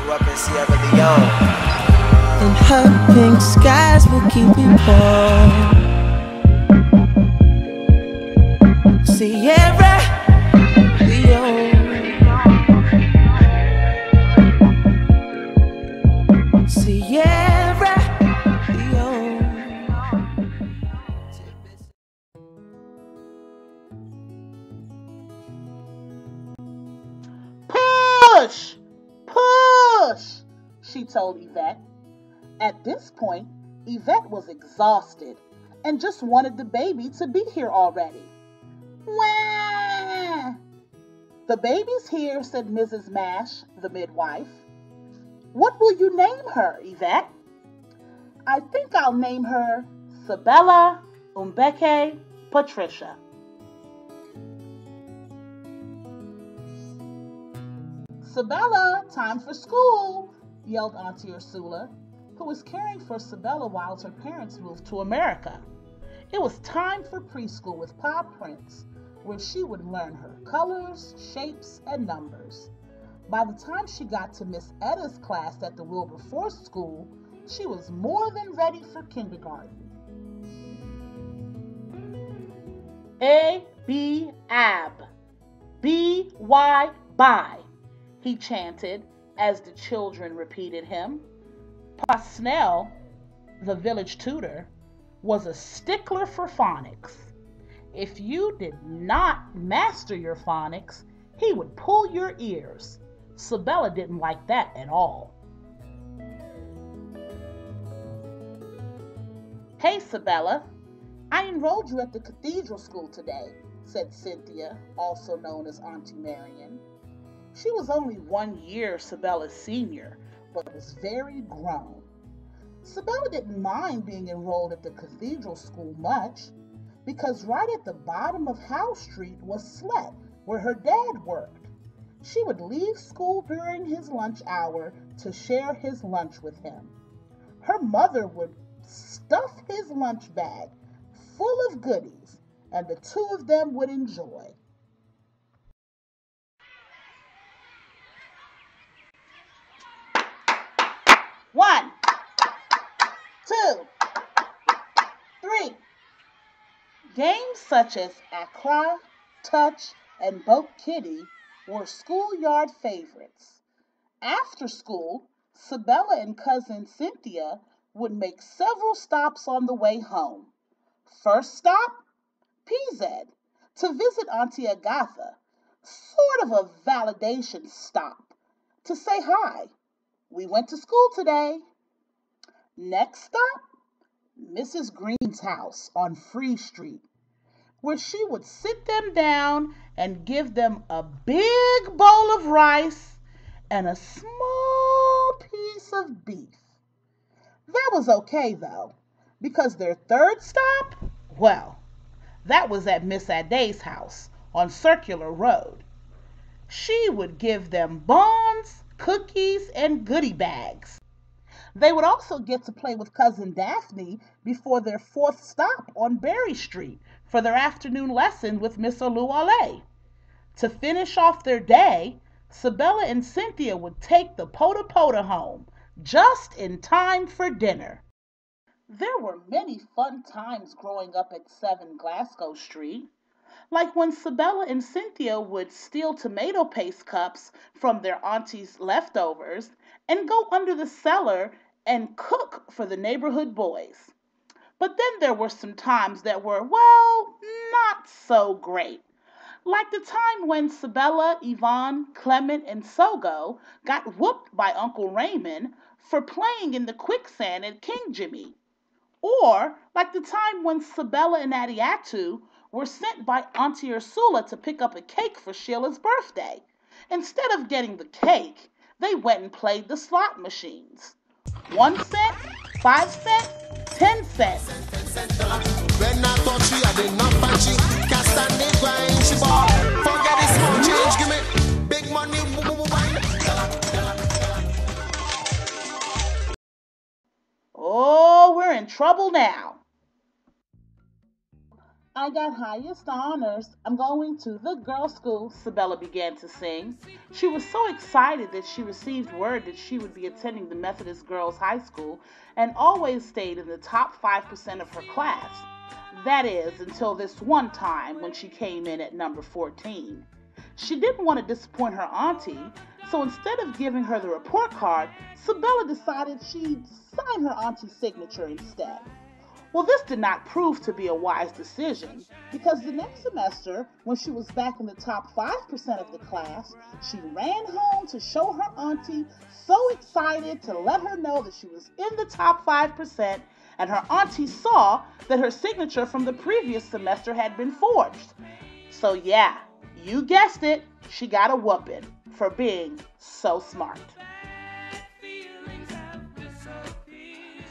grew up in Sierra Leone. And her pink skies will keep you warm. Sierra Leone. Sierra Leone. Push! Push! She told Yvette. At this point, Yvette was exhausted and just wanted the baby to be here already. Wah! The baby's here, said Mrs. Mash, the midwife. What will you name her, Yvette? I think I'll name her Sybella Umbeke Patricia. Sybella, time for school, yelled Auntie Ursula, who was caring for Sybella while her parents moved to America. It was time for preschool with Pa Prince, where she would learn her colors, shapes, and numbers. By the time she got to Miss Etta's class at the Wilberforce School, she was more than ready for kindergarten. A, B, ab. B, Y, bye, he chanted as the children repeated him. Pa Snell, the village tutor, was a stickler for phonics. If you did not master your phonics, he would pull your ears. Sybella didn't like that at all. Hey, Sybella, I enrolled you at the cathedral school today, said Cynthia, also known as Auntie Marion. She was only 1 year Sybella's senior, but was very grown. Sybella didn't mind being enrolled at the cathedral school much, because right at the bottom of House Street was Slet, where her dad worked. She would leave school during his lunch hour to share his lunch with him. Her mother would stuff his lunch bag full of goodies, and the two of them would enjoy. One, two, three. Games such as Accra, Touch, and Boat Kitty were schoolyard favorites. After school, Sybella and cousin Cynthia would make several stops on the way home. First stop, PZ, to visit Auntie Agatha, sort of a validation stop, to say hi. We went to school today. Next stop, Mrs. Green's house on Free Street, where she would sit them down and give them a big bowl of rice and a small piece of beef. That was okay, though, because their third stop, well, that was at Miss Aday's house on Circular Road. She would give them buns, cookies, and goodie bags. They would also get to play with Cousin Daphne before their fourth stop on Berry Street for their afternoon lesson with Miss Oluwale. To finish off their day, Sybella and Cynthia would take the Pota Pota home, just in time for dinner. There were many fun times growing up at 7 Glasgow Street, like when Sybella and Cynthia would steal tomato paste cups from their auntie's leftovers and go under the cellar and cook for the neighborhood boys. But then there were some times that were, well, not so great. Like the time when Sybella, Yvonne, Clement, and Sogo got whooped by Uncle Raymond for playing in the quicksand at King Jimmy. Or like the time when Sybella and Adiatu were sent by Auntie Ursula to pick up a cake for Sheila's birthday. Instead of getting the cake, they went and played the slot machines. 1 cent, 5 cents, 10 cents. When I thought she had enough and she cast a nigga in she ball. Forget this small change, give me big money, Oh, we're in trouble now. I got highest honors. I'm going to the girls' school, Sybella began to sing. She was so excited that she received word that she would be attending the Methodist Girls High School and always stayed in the top 5% of her class. That is, until this one time when she came in at number 14. She didn't want to disappoint her auntie, so instead of giving her the report card, Sybella decided she'd sign her auntie's signature instead. Well, this did not prove to be a wise decision because the next semester, when she was back in the top 5% of the class, she ran home to show her auntie, so excited to let her know that she was in the top 5%, and her auntie saw that her signature from the previous semester had been forged. So yeah, you guessed it, she got a whooping for being so smart.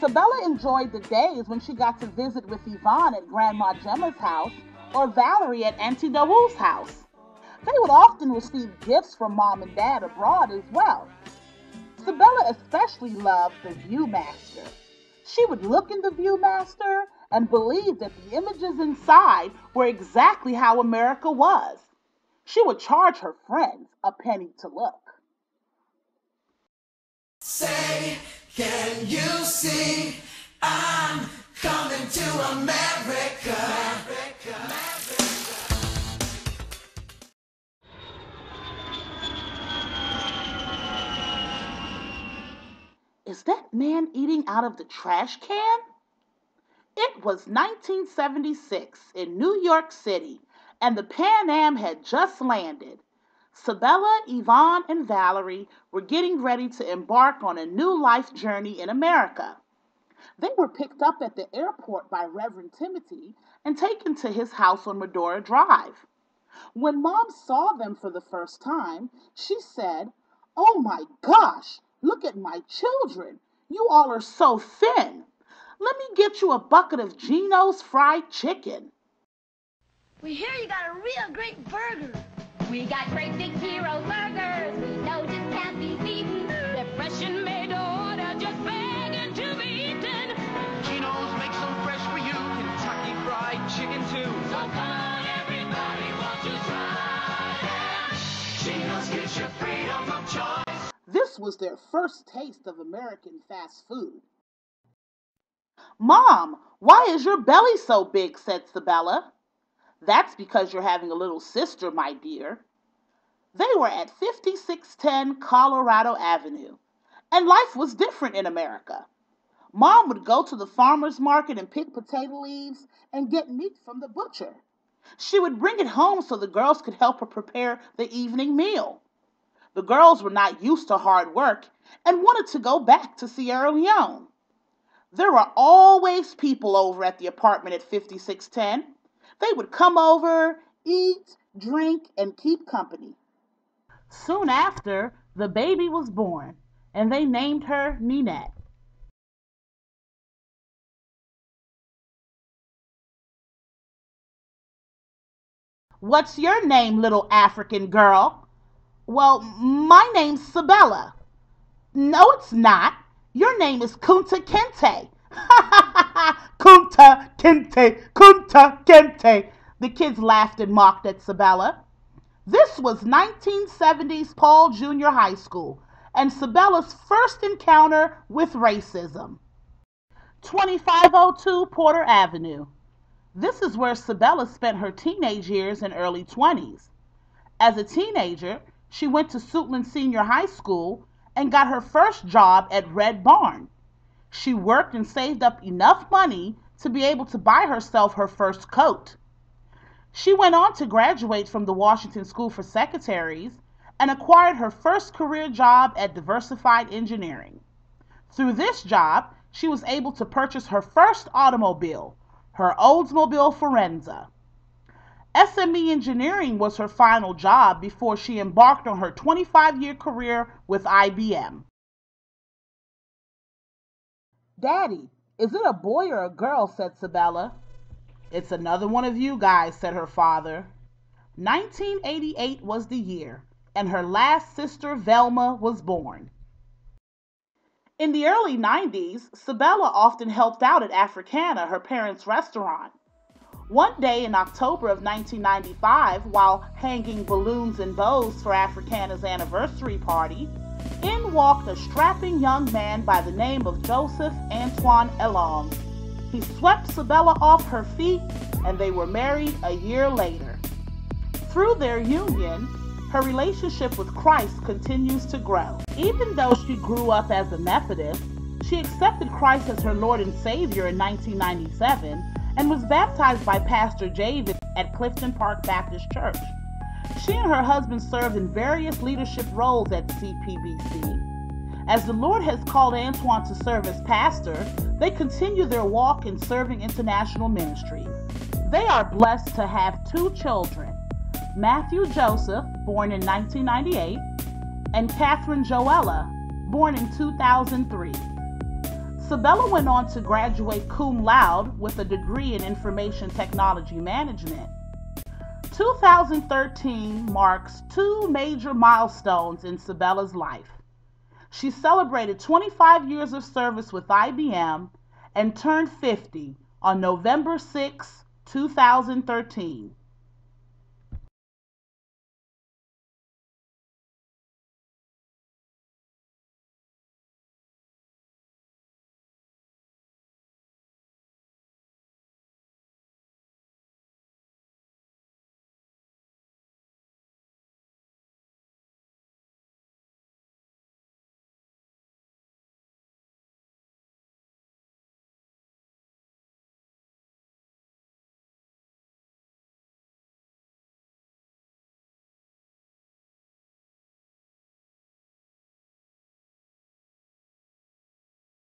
Sybella enjoyed the days when she got to visit with Yvonne at Grandma Gemma's house or Valerie at Auntie Dawoo's house. They would often receive gifts from Mom and Dad abroad as well. Sybella especially loved the Viewmaster. She would look in the Viewmaster and believe that the images inside were exactly how America was. She would charge her friends a penny to look. Say, can you see I'm coming to America? Is that man eating out of the trash can? It was 1976 in New York City, and the Pan Am had just landed. Sybella, Yvonne, and Valerie were getting ready to embark on a new life journey in America. They were picked up at the airport by Reverend Timothy and taken to his house on Medora Drive. When Mom saw them for the first time, she said, "Oh my gosh, look at my children. You all are so thin. Let me get you a bucket of Geno's fried chicken." We hear you got a real great burger. We got great big hero burgers. We know just can't be beaten. They're fresh and made to order, just begging to be eaten. Geno's makes them fresh for you. Kentucky fried chicken too. So come on, everybody, won't you try them? Geno's gives you freedom of choice. This was their first taste of American fast food. "Mom, why is your belly so big?" said Sybella. "That's because you're having a little sister, my dear." They were at 5610 Colorado Avenue, and life was different in America. Mom would go to the farmer's market and pick potato leaves and get meat from the butcher. She would bring it home so the girls could help her prepare the evening meal. The girls were not used to hard work and wanted to go back to Sierra Leone. There were always people over at the apartment at 5610. They would come over, eat, drink, and keep company. Soon after, the baby was born, and they named her Ninette. "What's your name, little African girl?" "Well, my name's Sybella." "No, it's not. Your name is Kunta Kinte." "Kunta Kinte, Kunta Kinte." The kids laughed and mocked at Sybella. This was 1970s Paul Junior High School and Sybella's first encounter with racism. 2502 Porter Avenue. This is where Sybella spent her teenage years and early 20s. As a teenager, she went to Suitland Senior High School and got her first job at Red Barn. She worked and saved up enough money to be able to buy herself her first coat. She went on to graduate from the Washington School for Secretaries and acquired her first career job at Diversified Engineering. Through this job, she was able to purchase her first automobile, her Oldsmobile Forenza. SME Engineering was her final job before she embarked on her 25-year career with IBM. "Daddy, is it a boy or a girl?" said Sybella. "It's another one of you guys," said her father. 1988 was the year, and her last sister, Velma, was born. In the early 90s, Sybella often helped out at Africana, her parents' restaurant. One day in October of 1995, while hanging balloons and bows for Africana's anniversary party, in walked a strapping young man by the name of Joseph Antoine Elong. He swept Sybella off her feet, and they were married a year later. Through their union, her relationship with Christ continues to grow. Even though she grew up as a Methodist, she accepted Christ as her Lord and Savior in 1997 and was baptized by Pastor David at Clifton Park Baptist Church. She and her husband served in various leadership roles at CPBC. As the Lord has called Antoine to serve as pastor, they continue their walk in serving international ministry. They are blessed to have 2 children, Matthew Joseph, born in 1998, and Catherine Joella, born in 2003. Sybella went on to graduate cum laude with a degree in information technology management. 2013 marks 2 major milestones in Sybella's life. She celebrated 25 years of service with IBM and turned 50 on November 6, 2013.